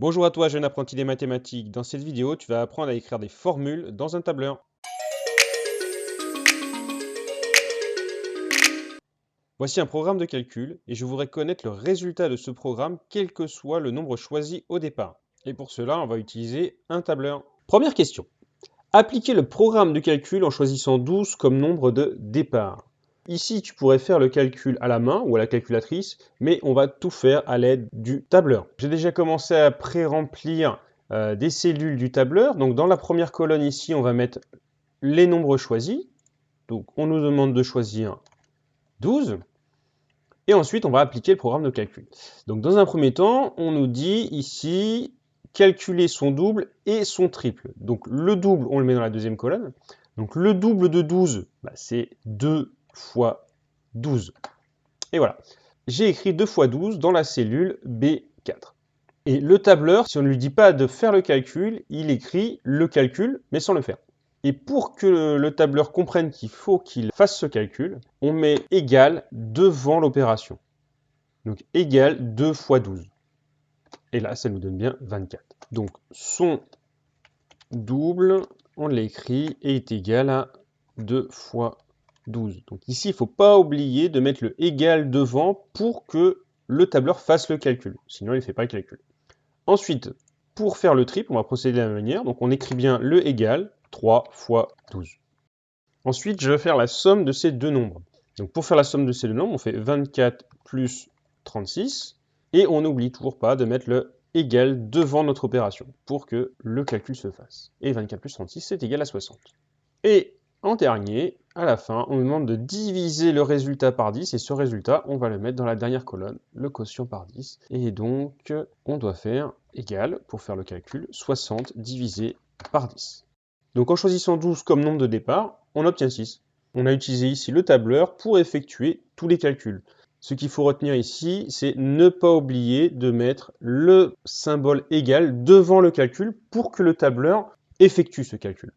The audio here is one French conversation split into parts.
Bonjour à toi, jeune apprenti des mathématiques. Dans cette vidéo, tu vas apprendre à écrire des formules dans un tableur. Voici un programme de calcul et je voudrais connaître le résultat de ce programme, quel que soit le nombre choisi au départ. Et pour cela, on va utiliser un tableur. Première question. Appliquer le programme de calcul en choisissant 12 comme nombre de départ. Ici, tu pourrais faire le calcul à la main ou à la calculatrice, mais on va tout faire à l'aide du tableur. J'ai déjà commencé à pré-remplir des cellules du tableur. Donc dans la première colonne ici, on va mettre les nombres choisis. Donc on nous demande de choisir 12. Et ensuite, on va appliquer le programme de calcul. Donc dans un premier temps, on nous dit ici calculer son double et son triple. Donc le double, on le met dans la deuxième colonne. Donc le double de 12, c'est 2 fois 12. Et voilà. J'ai écrit 2 fois 12 dans la cellule B4. Et le tableur, si on ne lui dit pas de faire le calcul, il écrit le calcul, mais sans le faire. Et pour que le tableur comprenne qu'il faut qu'il fasse ce calcul, on met égal devant l'opération. Donc égal 2 fois 12. Et là, ça nous donne bien 24. Donc son double, on l'écrit, est égal à 2 fois 12. Donc ici, il ne faut pas oublier de mettre le égal devant pour que le tableur fasse le calcul. Sinon, il ne fait pas le calcul. Ensuite, pour faire le triple, on va procéder de la même manière. Donc on écrit bien le égal, 3 fois 12. Ensuite, je vais faire la somme de ces deux nombres. Donc pour faire la somme de ces deux nombres, on fait 24 plus 36. Et on n'oublie toujours pas de mettre le égal devant notre opération pour que le calcul se fasse. Et 24 plus 36, c'est égal à 60. Et en dernier, à la fin, on nous demande de diviser le résultat par 10. Et ce résultat, on va le mettre dans la dernière colonne, le quotient par 10. Et donc, on doit faire égal, pour faire le calcul, 60 divisé par 10. Donc en choisissant 12 comme nombre de départ, on obtient 6. On a utilisé ici le tableur pour effectuer tous les calculs. Ce qu'il faut retenir ici, c'est ne pas oublier de mettre le symbole égal devant le calcul pour que le tableur effectue ce calcul.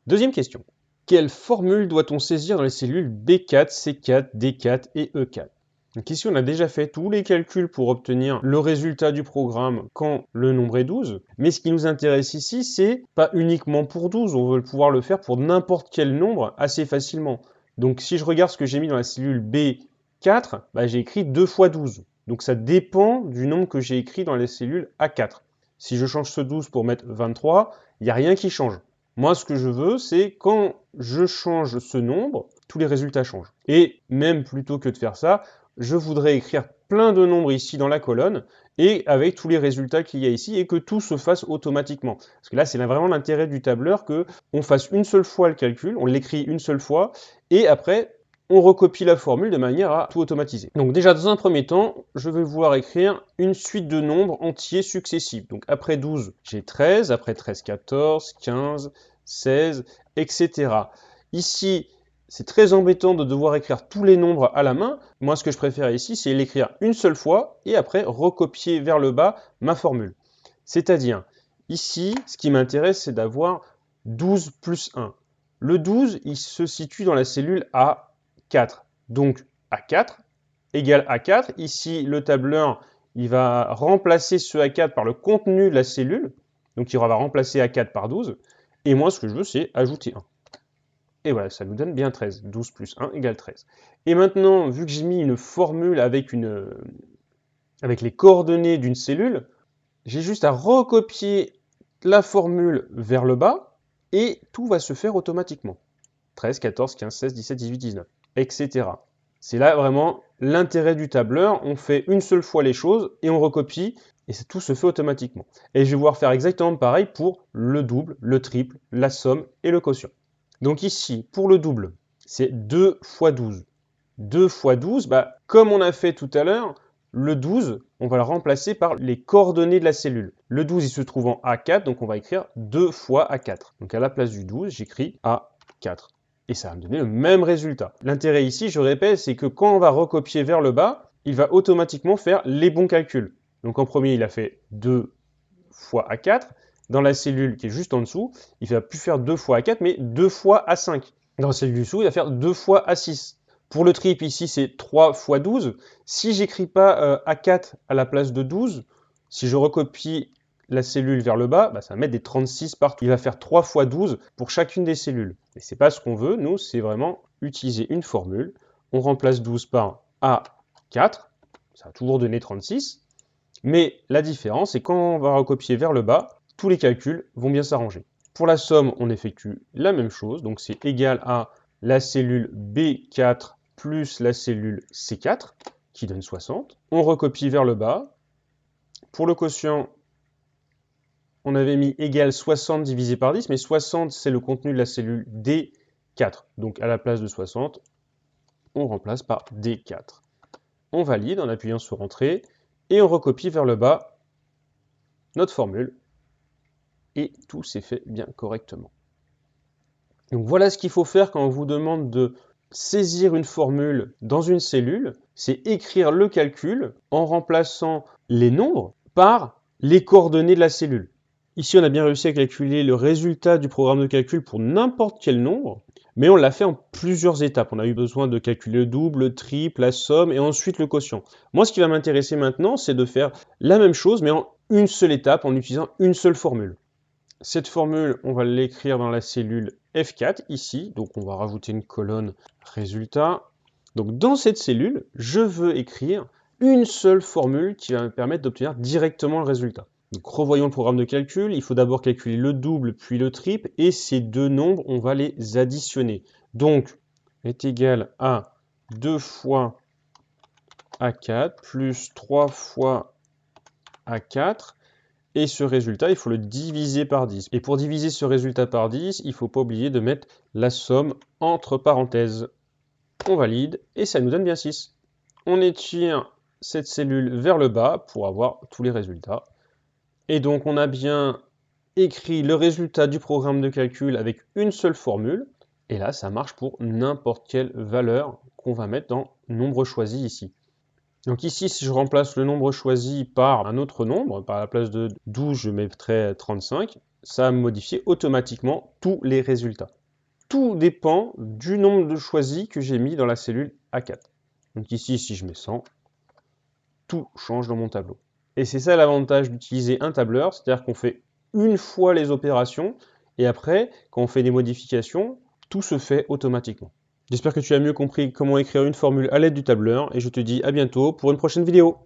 Deuxième question. Quelle formule doit-on saisir dans les cellules B4, C4, D4 et E4? Donc ici, on a déjà fait tous les calculs pour obtenir le résultat du programme quand le nombre est 12. Mais ce qui nous intéresse ici, c'est pas uniquement pour 12, on veut pouvoir le faire pour n'importe quel nombre assez facilement. Donc si je regarde ce que j'ai mis dans la cellule B4, j'ai écrit 2 fois 12. Donc ça dépend du nombre que j'ai écrit dans la cellule A4. Si je change ce 12 pour mettre 23, il n'y a rien qui change. Moi, ce que je veux, c'est quand je change ce nombre, tous les résultats changent. Et même plutôt que de faire ça, je voudrais écrire plein de nombres ici dans la colonne et avec tous les résultats qu'il y a ici et que tout se fasse automatiquement. Parce que là, c'est vraiment l'intérêt du tableur qu'on fasse une seule fois le calcul, on l'écrit une seule fois et après, on recopie la formule de manière à tout automatiser. Donc déjà, dans un premier temps, je vais vouloir écrire une suite de nombres entiers successifs. Donc après 12, j'ai 13, après 13, 14, 15, 16, etc. Ici, c'est très embêtant de devoir écrire tous les nombres à la main. Moi, ce que je préfère ici, c'est l'écrire une seule fois et après recopier vers le bas ma formule. C'est-à-dire, ici, ce qui m'intéresse, c'est d'avoir 12 plus 1. Le 12, il se situe dans la cellule A4. Donc, A4 égale A4. Ici, le tableur, il va remplacer ce A4 par le contenu de la cellule. Donc, il va remplacer A4 par 12. Et moi, ce que je veux, c'est ajouter 1. Et voilà, ça nous donne bien 13. 12 plus 1 égale 13. Et maintenant, vu que j'ai mis une formule avec les coordonnées d'une cellule, j'ai juste à recopier la formule vers le bas et tout va se faire automatiquement. 13, 14, 15, 16, 17, 18, 19, etc. C'est là vraiment l'intérêt du tableur. On fait une seule fois les choses et on recopie et tout se fait automatiquement. Et je vais pouvoir faire exactement pareil pour le double, le triple, la somme et le quotient. Donc ici, pour le double, c'est 2 fois 12. 2 fois 12, comme on a fait tout à l'heure, le 12, on va le remplacer par les coordonnées de la cellule. Le 12, il se trouve en A4, donc on va écrire 2 fois A4. Donc à la place du 12, j'écris A4. Et ça va me donner le même résultat. L'intérêt ici, je répète, c'est que quand on va recopier vers le bas, il va automatiquement faire les bons calculs. Donc en premier, il a fait 2 fois A4. Dans la cellule qui est juste en dessous, il ne va plus faire 2 fois A4, mais 2 fois A5. Dans la cellule du dessous, il va faire 2 fois A6. Pour le triple, ici, c'est 3 fois 12. Si j'écris pas A4 à la place de 12, si je recopie la cellule vers le bas, ça va mettre des 36 partout. Il va faire 3 fois 12 pour chacune des cellules. Et c'est pas ce qu'on veut, nous, c'est vraiment utiliser une formule. On remplace 12 par A4, ça va toujours donner 36. Mais la différence, c'est quand on va recopier vers le bas, tous les calculs vont bien s'arranger. Pour la somme, on effectue la même chose, donc c'est égal à la cellule B4 plus la cellule C4, qui donne 60. On recopie vers le bas. Pour le quotient, on avait mis égal 60 divisé par 10, mais 60, c'est le contenu de la cellule D4. Donc à la place de 60, on remplace par D4. On valide en appuyant sur Entrée, et on recopie vers le bas notre formule, et tout s'est fait bien correctement. Donc voilà ce qu'il faut faire quand on vous demande de saisir une formule dans une cellule, c'est écrire le calcul en remplaçant les nombres par les coordonnées de la cellule. Ici, on a bien réussi à calculer le résultat du programme de calcul pour n'importe quel nombre, mais on l'a fait en plusieurs étapes. On a eu besoin de calculer le double, le triple, la somme et ensuite le quotient. Moi, ce qui va m'intéresser maintenant, c'est de faire la même chose, mais en une seule étape, en utilisant une seule formule. Cette formule, on va l'écrire dans la cellule F4 ici, donc on va rajouter une colonne résultat. Donc dans cette cellule, je veux écrire une seule formule qui va me permettre d'obtenir directement le résultat. Donc revoyons le programme de calcul, il faut d'abord calculer le double puis le triple, et ces deux nombres, on va les additionner. Donc, est égal à 2 fois A4 plus 3 fois A4, et ce résultat, il faut le diviser par 10. Et pour diviser ce résultat par 10, il ne faut pas oublier de mettre la somme entre parenthèses. On valide, et ça nous donne bien 6. On étire cette cellule vers le bas pour avoir tous les résultats. Et donc, on a bien écrit le résultat du programme de calcul avec une seule formule. Et là, ça marche pour n'importe quelle valeur qu'on va mettre dans nombre choisi ici. Donc ici, si je remplace le nombre choisi par un autre nombre, par la place de 12, je mettrai 35, ça va modifier automatiquement tous les résultats. Tout dépend du nombre de choisis que j'ai mis dans la cellule A4. Donc ici, si je mets 100, tout change dans mon tableau. Et c'est ça l'avantage d'utiliser un tableur, c'est-à-dire qu'on fait une fois les opérations, et après, quand on fait des modifications, tout se fait automatiquement. J'espère que tu as mieux compris comment écrire une formule à l'aide du tableur, et je te dis à bientôt pour une prochaine vidéo.